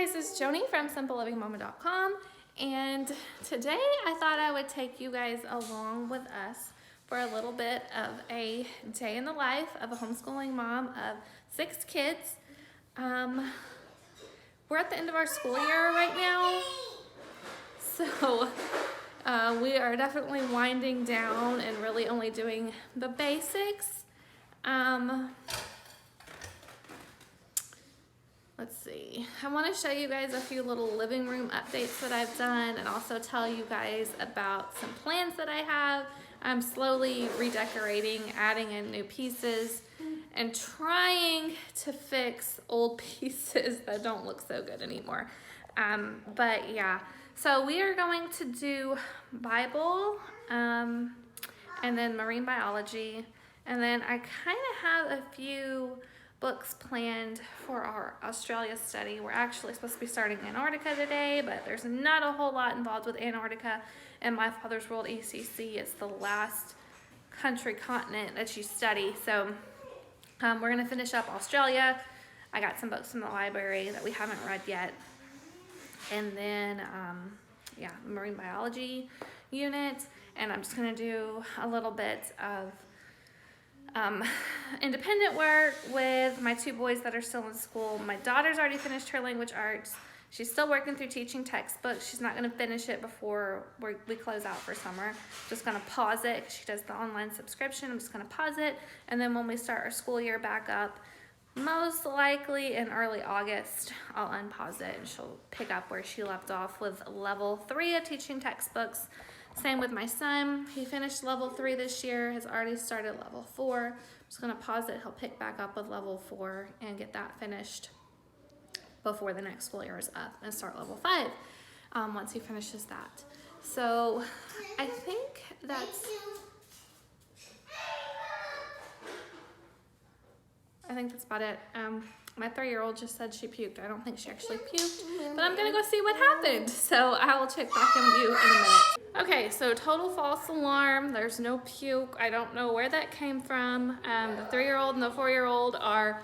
guys, it's Joanie from simplelivingmama.com, and today I thought I would take you guys along with us for a little bit of a day in the life of a homeschooling mom of 6 kids. We're at the end of our school year right now, so we are definitely winding down and really only doing the basics. Let's see, I want to show you guys a few little living room updates that I've done, and also tell you guys about some plans that I have. I'm slowly redecorating, adding in new pieces, and trying to fix old pieces that don't look so good anymore. But yeah, so we are going to do Bible, and then marine biology, and then I kind of have a few books planned for our Australia study. We're actually supposed to be starting Antarctica today, but there's not a whole lot involved with Antarctica. In My Father's World ECC, it's the last continent that you study. So we're gonna finish up Australia. I got some books from the library that we haven't read yet. And then, yeah, marine biology unit. And I'm just gonna do a little bit of independent work with my 2 boys that are still in school. My daughter's already finished her language arts. She's still working through teaching textbooks. She's not going to finish it before we close out for summer. Just going to pause it. She does the online subscription. I'm just going to pause it. And then when we start our school year back up, most likely in early August, I'll unpause it and she'll pick up where she left off with level 3 of teaching textbooks. Same with my son. He finished level 3 this year, has already started level 4. I'm just gonna pause it. He'll pick back up with level 4 and get that finished before the next school year is up, and start level 5 once he finishes that. So I think that's about it. My 3-year-old just said she puked. I don't think she actually puked, but I'm gonna go see what happened. So I will check back in with you in a minute. Okay, so total false alarm. There's no puke. I don't know where that came from. The 3-year-old and the 4-year-old are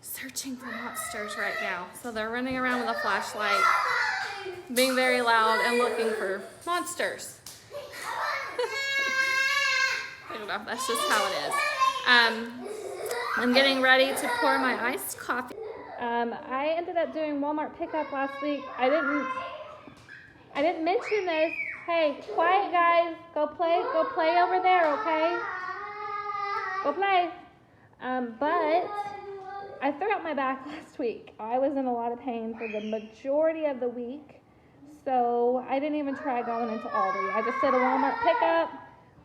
searching for monsters right now. So they're running around with a flashlight, being very loud and looking for monsters. I don't know, that's just how it is. I'm getting ready to pour my iced coffee. I ended up doing Walmart pickup last week. I didn't mention this. Hey, quiet guys, go play over there, okay? Go play. But I threw out my back last week. I was in a lot of pain for the majority of the week, so I didn't even try going into Aldi. I just did a Walmart pickup,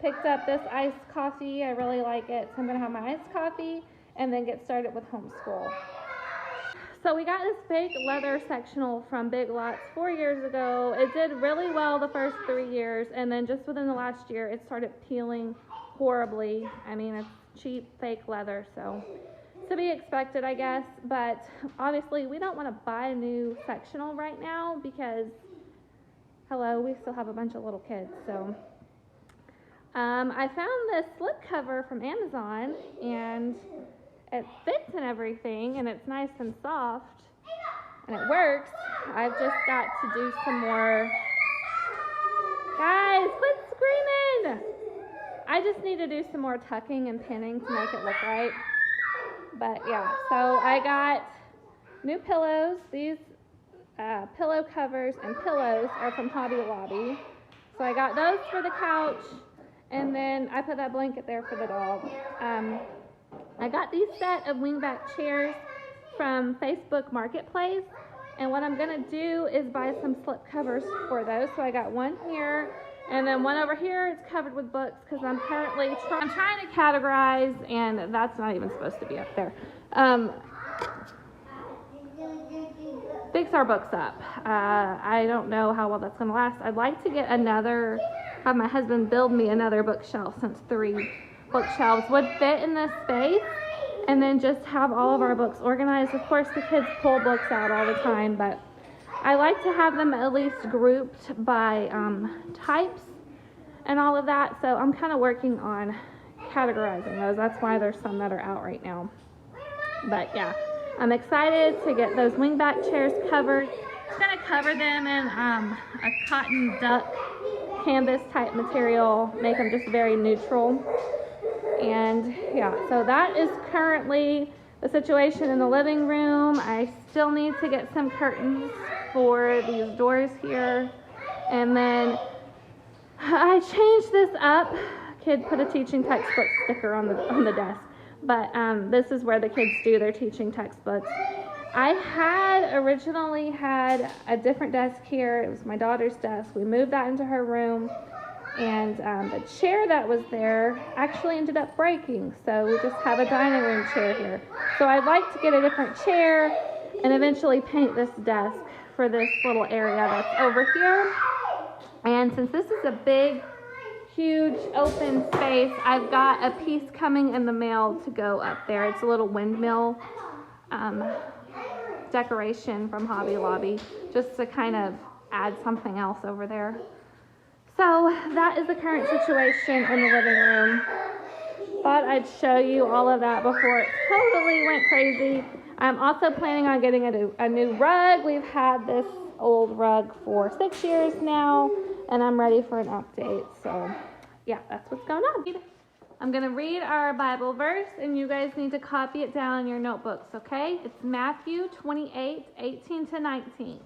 picked up this iced coffee. I really like it, so I'm gonna have my iced coffee and then get started with homeschool. So we got this big leather sectional from Big Lots 4 years ago. It did really well the first 3 years, and then just within the last year, it started peeling horribly. I mean, it's cheap, fake leather, so to be expected, I guess. But obviously, we don't want to buy a new sectional right now because, hello, we still have a bunch of little kids. So I found this slip cover from Amazon, and it fits and everything, and it's nice and soft, and it works. I've just got to do some more. Guys, quit screaming! I just need to do some more tucking and pinning to make it look right. But yeah, so I got new pillows. These pillow covers and pillows are from Hobby Lobby. So I got those for the couch, and then I put that blanket there for the dog. I got these set of wingback chairs from Facebook Marketplace, and what I'm gonna do is buy some slip covers for those. So I got one here, and then one over here. It's covered with books because I'm currently trying to categorize, and that's not even supposed to be up there. Fix our books up. I don't know how well that's gonna last. I'd like to get have my husband build me another bookshelf, since 3 bookshelves would fit in this space, and then just have all of our books organized. Of course, the kids pull books out all the time, but I like to have them at least grouped by types and all of that. So I'm kind of working on categorizing those. That's why there's some that are out right now. But yeah, I'm excited to get those wingback chairs covered. I'm gonna cover them in a cotton duck canvas type material, make them just very neutral. And yeah, so that is currently the situation in the living room. I still need to get some curtains for these doors here. And then I changed this up. Kid put a teaching textbook sticker on the desk. But this is where the kids do their teaching textbooks. I had originally had a different desk here. It was my daughter's desk. We moved that into her room. And the chair that was there actually ended up breaking. So we just have a dining room chair here. So I'd like to get a different chair and eventually paint this desk for this little area that's over here. And since this is a big, huge open space, I've got a piece coming in the mail to go up there. It's a little windmill decoration from Hobby Lobby, just to kind of add something else over there. So that is the current situation in the living room. Thought I'd show you all of that before it totally went crazy. I'm also planning on getting a new rug. We've had this old rug for 6 years now, and I'm ready for an update. So yeah, that's what's going on. I'm gonna read our Bible verse, and you guys need to copy it down in your notebooks, okay? It's Matthew 28:18-19.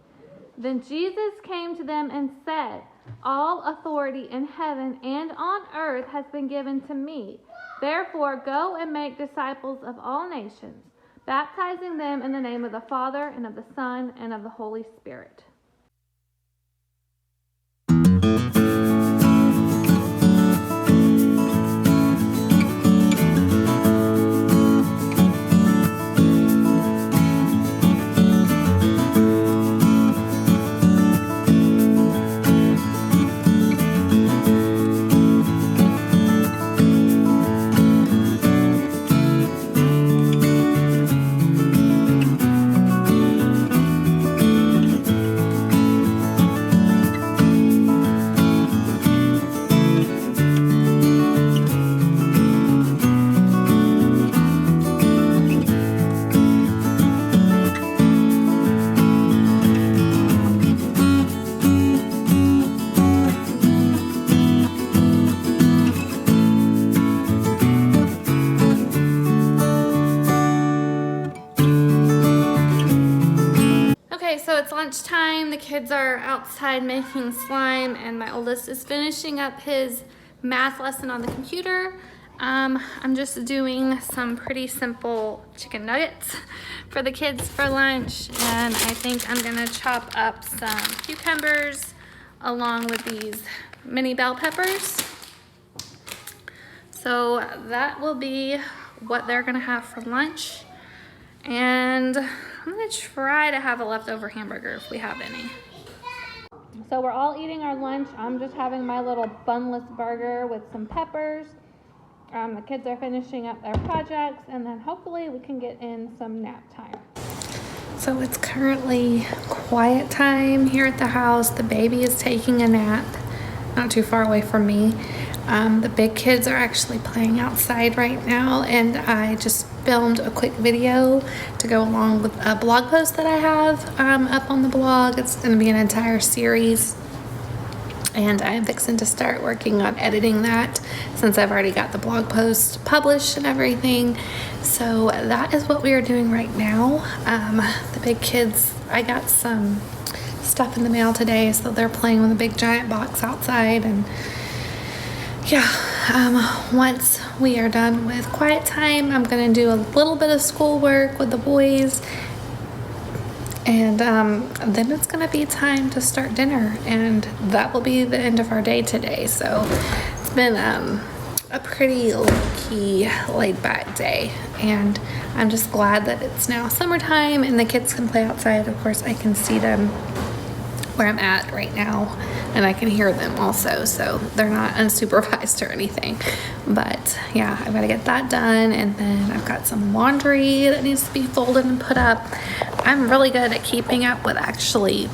Then Jesus came to them and said, "All authority in heaven and on earth has been given to me. Therefore, go and make disciples of all nations, baptizing them in the name of the Father and of the Son and of the Holy Spirit." So it's lunchtime. The kids are outside making slime, and my oldest is finishing up his math lesson on the computer. I'm just doing some pretty simple chicken nuggets for the kids for lunch, and I think I'm gonna chop up some cucumbers along with these mini bell peppers. So that will be what they're gonna have for lunch. And I'm gonna try to have a leftover hamburger if we have any. So we're all eating our lunch. I'm just having my little bunless burger with some peppers. The kids are finishing up their projects, and then hopefully we can get in some nap time. So it's currently quiet time here at the house. The baby is taking a nap, not too far away from me. The big kids are actually playing outside right now, and I just filmed a quick video to go along with a blog post that I have up on the blog. It's going to be an entire series, and I'm fixing to start working on editing that since I've already got the blog post published and everything. So that is what we are doing right now. The big kids, I got some stuff in the mail today, so they're playing with a big giant box outside. And yeah, once we are done with quiet time, I'm gonna do a little bit of schoolwork with the boys, and then it's gonna be time to start dinner, and that will be the end of our day today. So it's been a pretty low-key, laid-back day, and I'm just glad that it's now summertime and the kids can play outside. Of course, I can see them where I'm at right now, and I can hear them also, so they're not unsupervised or anything. But yeah, I've got to get that done, and then I've got some laundry that needs to be folded and put up. I'm really good at keeping up with actually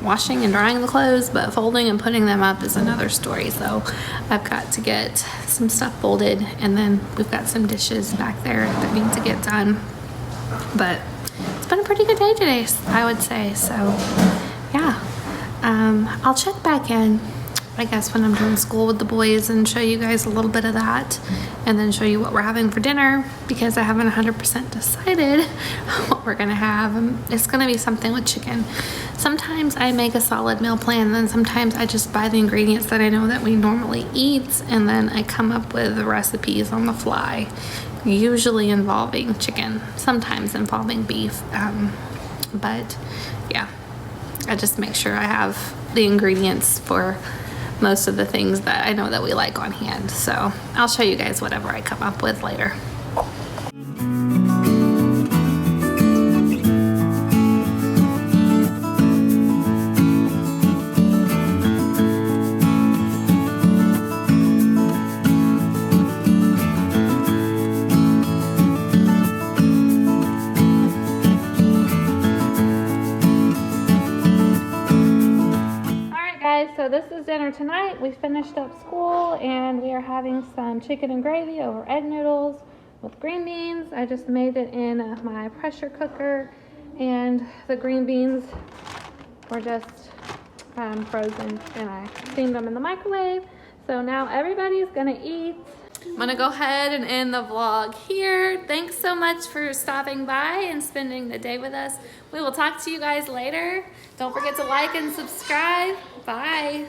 washing and drying the clothes, but folding and putting them up is another story. So I've got to get some stuff folded, and then we've got some dishes back there that need to get done. But pretty good day today, I would say. So yeah, I'll check back in, I guess, when I'm doing school with the boys and show you guys a little bit of that, and then show you what we're having for dinner, because I haven't 100% decided what we're gonna have. It's gonna be something with chicken. Sometimes I make a solid meal plan, and then sometimes I just buy the ingredients that I know that we normally eat, and then I come up with the recipes on the fly, usually involving chicken, sometimes involving beef, but yeah, I just make sure I have the ingredients for most of the things that I know that we like on hand. So I'll show you guys whatever I come up with later. So this is dinner tonight. We finished up school and we are having some chicken and gravy over egg noodles with green beans. I just made it in my pressure cooker, and the green beans were just frozen, and I steamed them in the microwave. So now everybody's gonna eat. I'm gonna go ahead and end the vlog here. Thanks so much for stopping by and spending the day with us. We will talk to you guys later. Don't forget to like and subscribe. Bye.